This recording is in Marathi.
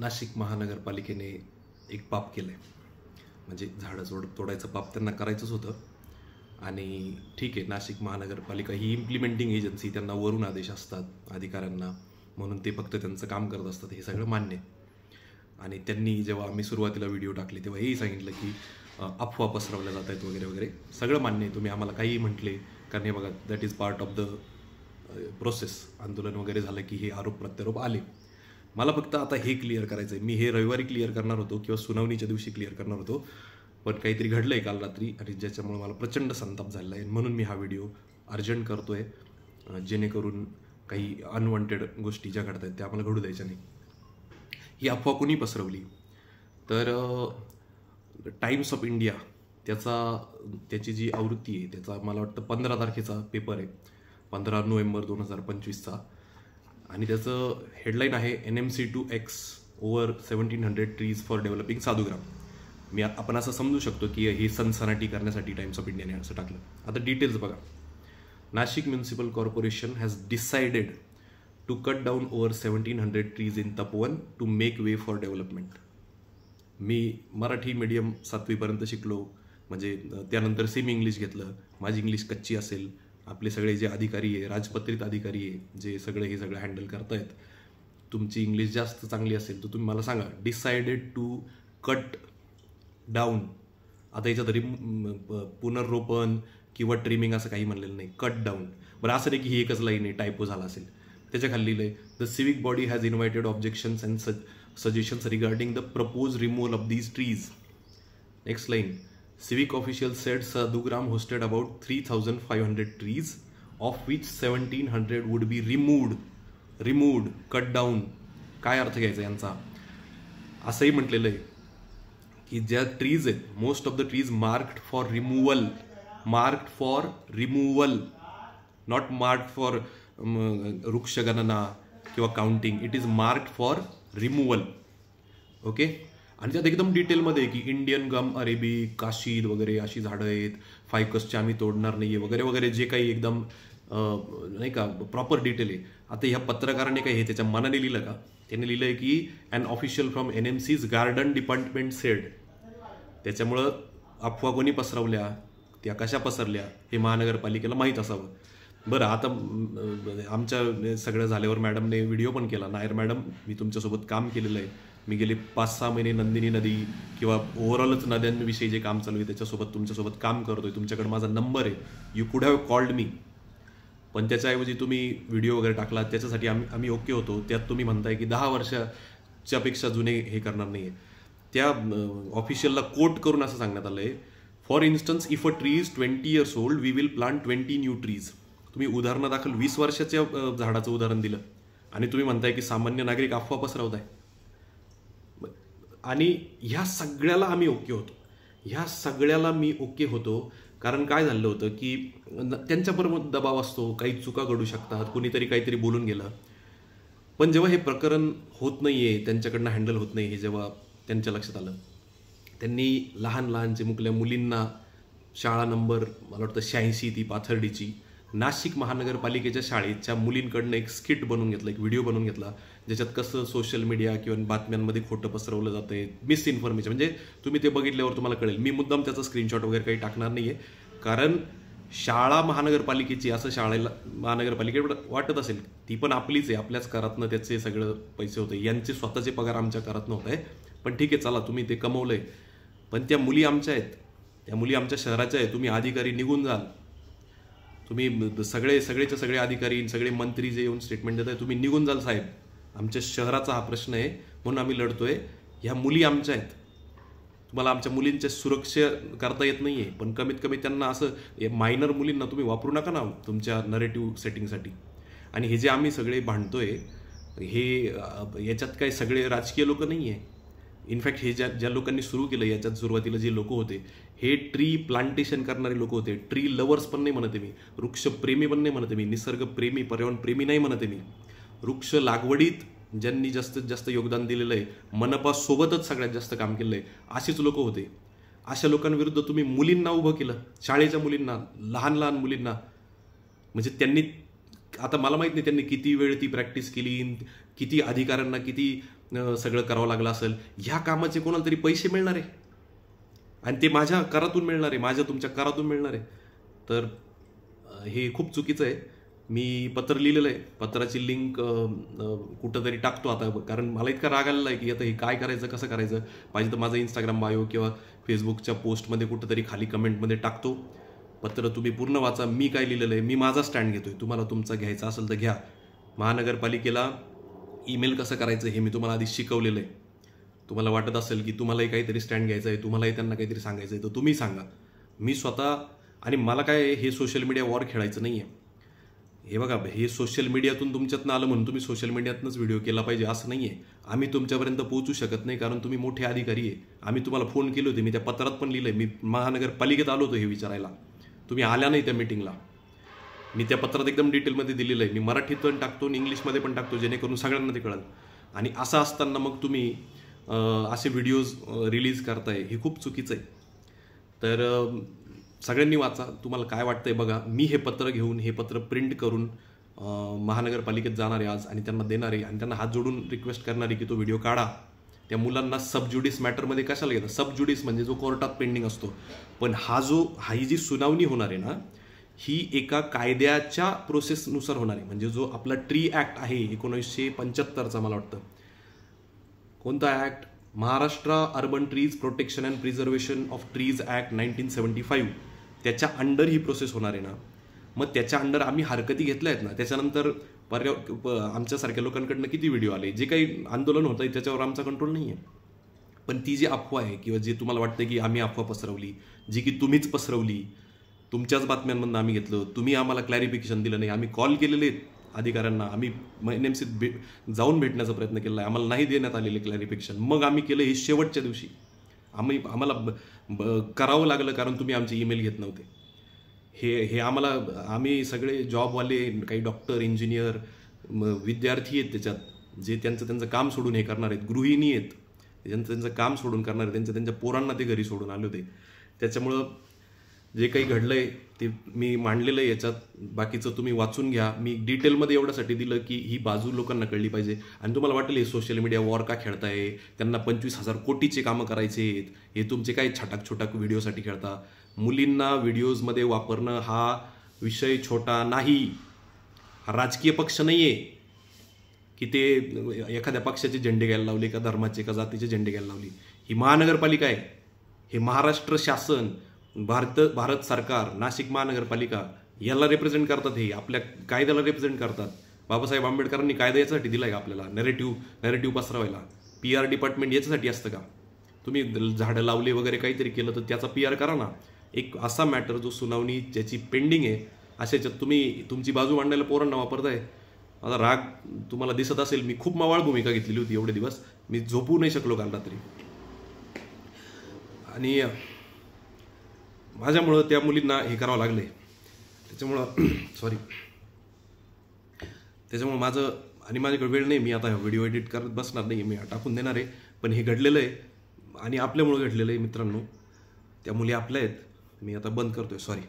नाशिक महानगरपालिकेने एक पाप केलं आहे. म्हणजे झाडं तोडायचं पाप त्यांना करायचंच होतं. आणि ठीक आहे, नाशिक महानगरपालिका ही इम्प्लिमेंटिंग एजन्सी, त्यांना वरून आदेश असतात अधिकाऱ्यांना, म्हणून ते फक्त त्यांचं काम करत असतात, हे सगळं मान्य आहे. आणि त्यांनी जेव्हा आम्ही सुरुवातीला व्हिडिओ टाकले तेव्हा हेही सांगितलं की अफवा पसरवल्या जात आहेत वगैरे वगैरे, सगळं मान्य आहे. तुम्ही आम्हाला काहीही म्हटले, कारण हे बघा, that is part of the process. आंदोलन वगैरे झालं की हे आरोप प्रत्यारोप आले. मला फक्त आता हे क्लिअर करायचं आहे. मी हे रविवारी क्लिअर करणार होतो किंवा सुनावणीच्या दिवशी क्लिअर करणार होतो, पण काहीतरी घडलं आहे काल रात्री आणि ज्याच्यामुळे मला प्रचंड संताप झालेला आहे. म्हणून मी हा व्हिडिओ अर्जंट करतो आहे, जेणेकरून काही अनवॉन्टेड गोष्टी ज्या घडत आहेत त्या आम्हाला घडू द्यायच्या नाही. ही अफवा कोणी पसरवली तर टाइम्स ऑफ इंडिया, त्याची जी आवृत्ती आहे त्याचा मला वाटतं 15 तारखेचा पेपर आहे, 15 नोव्हेंबर 2025चा. आणि त्याचं हेडलाईन आहे NMC to X over 1700 trees for developing Sadhugram. आपण असं समजू शकतो की हे सनसनाटी करण्यासाठी टाइम्स ऑफ इंडियाने असं टाकलं. आता डिटेल्स बघा. Nashik municipal corporation has decided to cut down over 1700 trees in Tapovan to make way for development. मी मराठी मीडियम 7वीपर्यंत शिकलो, म्हणजे त्यानंतर सेमी इंग्लिश घेतलं. माझी इंग्लिश कच्ची असेल, आपले सगळे जे अधिकारी आहे, राजपत्रित अधिकारी आहे, जे हे सगळं हँडल करतायत, तुमची इंग्लिश जास्त चांगली असेल तर तुम्ही मला सांगा. डिसाइडेड टू कट डाऊन, आता याच्यात पुनर्रोपण किंवा ट्रिमिंग असं काही म्हणलेलं नाही, कट डाऊन. बरं, असं नाही की ही एकच लाईन आहे, टायपो झाला असेल. त्याच्या खाली लिहिलंय, the civic body has invited objections and suggestions regarding the propose removal of these trees. Next line, civic officials said Sadhugram hosted about 3,500 trees, of which 1,700 would be removed, cut down. काय अर्थ घ्यायचा यांचा? असंही म्हटलेलं आहे की ज्या ट्रीज आहेत, most of the trees marked for removal, not marked for वृक्षगणना किंवा counting, it is marked for removal. Okay. आणि त्यात एकदम डिटेलमध्ये की इंडियन गम अरेबिक, काशीद वगैरे अशी झाडं आहेत, फायकसचे आम्ही तोडणार नाही आहे वगैरे वगैरे, जे काही एकदम नाही का प्रॉपर डिटेल आहे. आता ह्या पत्रकाराने काय हे त्याच्या मनाने लिहिलं का? त्याने लिहिलं आहे की an official from NMC's garden department said. त्याच्यामुळं अफवा कोणी पसरवल्या, त्या कशा पसरल्या हे महानगरपालिकेला माहीत असावं. बरं, आता आमच्या सगळं झाल्यावर मॅडमने व्हिडिओ पण केला. नायर मॅडम, मी तुमच्यासोबत काम केलेलं आहे, मी गेले 5-6 महिने नंदिनी नदी किंवा ओव्हरऑलच नद्यांविषयी जे काम चालू आहे त्याच्यासोबत तुमच्यासोबत काम करतोय, तुमच्याकडे माझा नंबर आहे, यू कुड हॅव कॉल्ड मी. पण त्याच्याऐवजी तुम्ही व्हिडिओ वगैरे टाकला, त्याच्यासाठी आम्ही ओके होतो. त्यात तुम्ही म्हणताय की 10 वर्षाच्या पेक्षा जुने हे करणार नाही आहे. त्या ऑफिशियलला कोट करून असं सांगण्यात आलं आहे, for instance if a tree is 20 years old we will plant 20 new trees. तुम्ही उदाहरणादाखल 20 वर्षाच्या झाडाचं उदाहरण दिलं आणि तुम्ही म्हणताय की सामान्य नागरिक अफवा पसरवताय. आणि ह्या सगळ्याला आम्ही ओके होतो, ह्या सगळ्याला मी ओके होतो. कारण काय झालं होतं की त्यांच्याबरोबर दबाव असतो, काही चुका घडू शकतात, कोणीतरी काहीतरी बोलून गेलं. पण जेव्हा हे प्रकरण होत नाहीये, त्यांच्याकडनं हँडल होत नाही, हे जेव्हा त्यांच्या लक्षात आलं, त्यांनी लहान चिमुकल्या मुलींना शाळा नंबर मला वाटतं 86 ती पाथर्डीची, नाशिक महानगरपालिकेच्या शाळेच्या मुलींकडनं एक स्किट बनवून घेतलं, एक व्हिडिओ बनवून घेतला, ज्याच्यात कसं सोशल मीडिया किंवा बातम्यांमध्ये खोटं पसरवलं जातंय, मिस इन्फॉर्मेशन. म्हणजे तुम्ही ते बघितल्यावर तुम्हाला कळेल. मी मुद्दाम त्याचा स्क्रीनशॉट वगैरे काही टाकणार नाहीये, कारण शाळा महानगरपालिकेची असं शाळेला महानगरपालिकेकडे वाटत असेल, ती पण आपलीच आहे, आपल्याच करातनं त्याचे सगळं पैसे होते, यांचे स्वतःचे पगार आमच्या करातनं होत आहे. पण ठीक आहे, चला, तुम्ही ते कमवलंय, पण त्या मुली आमच्या आहेत, त्या मुली आमच्या शहराच्या आहेत. तुम्ही अधिकारी निघून जाल, तुम्ही सगळेच्या सगळे अधिकारी, सगळे मंत्री जे येऊन स्टेटमेंट देत आहे, तुम्ही निघून जाल साहेब. आमच्या शहराचा हा प्रश्न आहे, म्हणून आम्ही लढतोय. ह्या मुली आमच्या आहेत, तुम्हाला आमच्या मुलींच्या सुरक्षा करता येत नाहीये, पण कमीत कमी त्यांना असं मायनर मुलींना तुम्ही वापरू नका ना तुमच्या नरेटिव्ह सेटिंगसाठी. आणि हे जे आम्ही सगळे भांडतोय, हे याच्यात काही सगळे राजकीय लोक नाही आहे. इनफॅक्ट हे ज्या लोकांनी सुरू केलं, याच्यात सुरुवातीला जे लोक होते, हे ट्री प्लांटेशन करणारे लोक होते. ट्री लवर्स पण नाही म्हणते मी, वृक्षप्रेमी पण नाही म्हणते मी, निसर्गप्रेमी, पर्यावरणप्रेमी नाही म्हणते मी. वृक्ष लागवडीत ज्यांनी जास्तीत जास्त योगदान दिलेलं आहे, मनपासोबतच सगळ्यात जास्त काम केलं आहे, असेच लोक होते. अशा लोकांविरुद्ध तुम्ही मुलींना उभं केलं, शाळेच्या मुलींना, लहान मुलींना. म्हणजे त्यांनी, आता मला माहित नाही त्यांनी किती वेळ ती प्रॅक्टिस केली, किती अधिकाऱ्यांना किती सगळं करावं लागलं असेल, ह्या कामाचे कोणाला तरी पैसे मिळणार आहे आणि ते माझ्या करातून मिळणार आहे, माझ्या तुमच्या करातून मिळणार आहे. तर हे खूप चुकीचं आहे. मी पत्र लिहिलेलं आहे, पत्राची लिंक कुठंतरी टाकतो आता, कारण मला इतका राग आलेला आहे की आता हे काय करायचं, कसं करायचं. पाहिजे तर माझं इंस्टाग्राम बायो किंवा फेसबुकच्या पोस्टमध्ये कुठंतरी खाली कमेंटमध्ये टाकतो. पत्र तुम्ही पूर्ण वाचा, मी काय लिहिलेलं आहे, मी माझा स्टँड घेतोय. तुम्हाला तुमचा घ्यायचा असेल तर घ्या. महानगरपालिकेला ईमेल कसं करायचं हे मी तुम्हाला आधी शिकवलेलं आहे. तुम्हाला वाटत असेल की तुम्हालाही काहीतरी स्टँड घ्यायचं आहे, तुम्हालाही त्यांना काहीतरी सांगायचं आहे, तर तुम्ही सांगा. मी स्वतः, आणि मला काय हे सोशल मीडिया वॉर खेळायचं नाही आहे. हे बघा, हे सोशल मीडियातून तुमच्यातनं आलं म्हणून तुम्ही सोशल मीडियातनंच व्हिडिओ केला पाहिजे असं नाही आहे. आम्ही तुमच्यापर्यंत पोहोचू शकत नाही कारण तुम्ही मोठे अधिकारी आहे. आम्ही तुम्हाला फोन केले होते, मी त्या पत्रात पण लिहिलं आहे, मी महानगरपालिकेत आलो होतो हे विचारायला, तुम्ही आल्या नाही त्या मीटिंगला. मी त्या पत्रात एकदम डिटेलमध्ये दिलेलं आहे. मी मराठीत पण टाकतो आणि इंग्लिशमध्ये पण टाकतो, जेणेकरून सगळ्यांना ते कळेल. आणि असं असताना मग तुम्ही असे व्हिडिओज रिलीज करताय, हे खूप चुकीचं आहे. तर सगळ्यांनी वाचा, तुम्हाला काय वाटतंय बघा. मी हे पत्र घेऊन, हे पत्र प्रिंट करून महानगरपालिकेत जाणार आहे आज आणि त्यांना देणार आहे आणि त्यांना हात जोडून रिक्वेस्ट करणार आहे की तो व्हिडिओ काढा. त्या मुलांना सबज्युडिस मॅटरमध्ये कशाला घेतात? सबज्युडिस म्हणजे जो कोर्टात पेंडिंग असतो, पण ही जी सुनावणी होणार आहे ना, ही एका कायद्याच्या प्रोसेसनुसार होणार आहे. म्हणजे जो आपला ट्री ॲक्ट आहे 1975चा, मला वाटतं कोणता act, Maharashtra urban trees protection and preservation of trees act 1975, त्याच्या अंडर ही प्रोसेस होणार आहे ना. मग त्याच्या अंडर आम्ही हरकती घेतल्या आहेत ना, त्याच्यानंतर आमच्यासारख्या लोकांकडनं किती व्हिडिओ आले, जे काही आंदोलन होतं आहे त्याच्यावर आमचा कंट्रोल नाही आहे. पण ती जी अफवा आहे किंवा जे तुम्हाला वाटतं की आम्ही अफवा पसरवली, जी की तुम्हीच पसरवली, तुमच्याच बातम्यांमधून आम्ही घेतलं, तुम्ही आम्हाला क्लॅरिफिकेशन दिलं नाही. आम्ही कॉल केलेले आहेत अधिकाऱ्यांना, आम्ही एनएमसीत जाऊन भेटण्याचा प्रयत्न केला आहे, आम्हाला नाही देण्यात आलेले क्लॅरिफिकेशन. मग आम्ही केलं हे शेवटच्या दिवशी. आम्हाला करावं लागलं कारण तुम्ही आमचे ईमेल घेत नव्हते. हे आम्ही सगळे जॉबवाले, काही डॉक्टर, इंजिनियर, विद्यार्थी आहेत त्याच्यात, जे त्यांचं काम सोडून हे करणार आहेत, गृहिणी आहेत त्यांचं काम सोडून करणार आहेत, त्यांच्या पोरांना ते घरी सोडून आले होते. त्याच्यामुळं जे काही घडलंय ते मी मांडलेलं आहे याच्यात. बाकीचं तुम्ही वाचून घ्या. मी डिटेलमध्ये एवढ्यासाठी दिलं की ही बाजू लोकांना कळली पाहिजे. आणि तुम्हाला वाटेल हे सोशल मीडिया वॉर का खेळताय, त्यांना 25,000 कोटीचे कामं करायचे आहेत, हे तुमचे काही छटाक छोटाक व्हिडिओसाठी खेळता. मुलींना व्हिडिओजमध्ये वापरणं हा विषय छोटा नाही. हा राजकीय पक्ष नाही आहे की ते एखाद्या पक्षाचे झेंडे घ्यायला लावले, का धर्माचे का जातीचे झेंडे घ्यायला लावली. ही महानगरपालिका आहे, हे महाराष्ट्र शासन, भारत सरकार, नाशिक महानगरपालिका याला रिप्रेझेंट करतात. हे आपल्या कायद्याला रिप्रेझेंट करतात. बाबासाहेब आंबेडकरांनी कायदा याच्यासाठी दिलाय का आपल्याला? नॅरेटिव्ह पसरवायला. PR डिपार्टमेंट याच्यासाठी असतं का? तुम्ही झाडं लावले वगैरे काहीतरी केलं तर त्याचा PR करा ना. एक असा मॅटर जो सुनावणी ज्याची पेंडिंग आहे, अशाच्यात तुम्ही तुमची बाजू मांडायला पोरांना वापरताय. माझा राग तुम्हाला दिसत असेल. मी खूप मवाळ भूमिका घेतलेली होती एवढे दिवस. मी झोपू नाही शकलो काल रात्री. आणि माझ्यामुळं त्या मुलींना हे करावं लागले. त्याच्यामुळं माझं, आणि माझ्याकडे वेळ नाही, मी आता व्हिडिओ एडिट करत बसणार नाही, मी टाकून देणार आहे. पण हे घडलेलं आहे आणि आपल्यामुळं घडलेलं आहे मित्रांनो. त्या मुली आपल्या आहेत. मी आता बंद करतोय, सॉरी.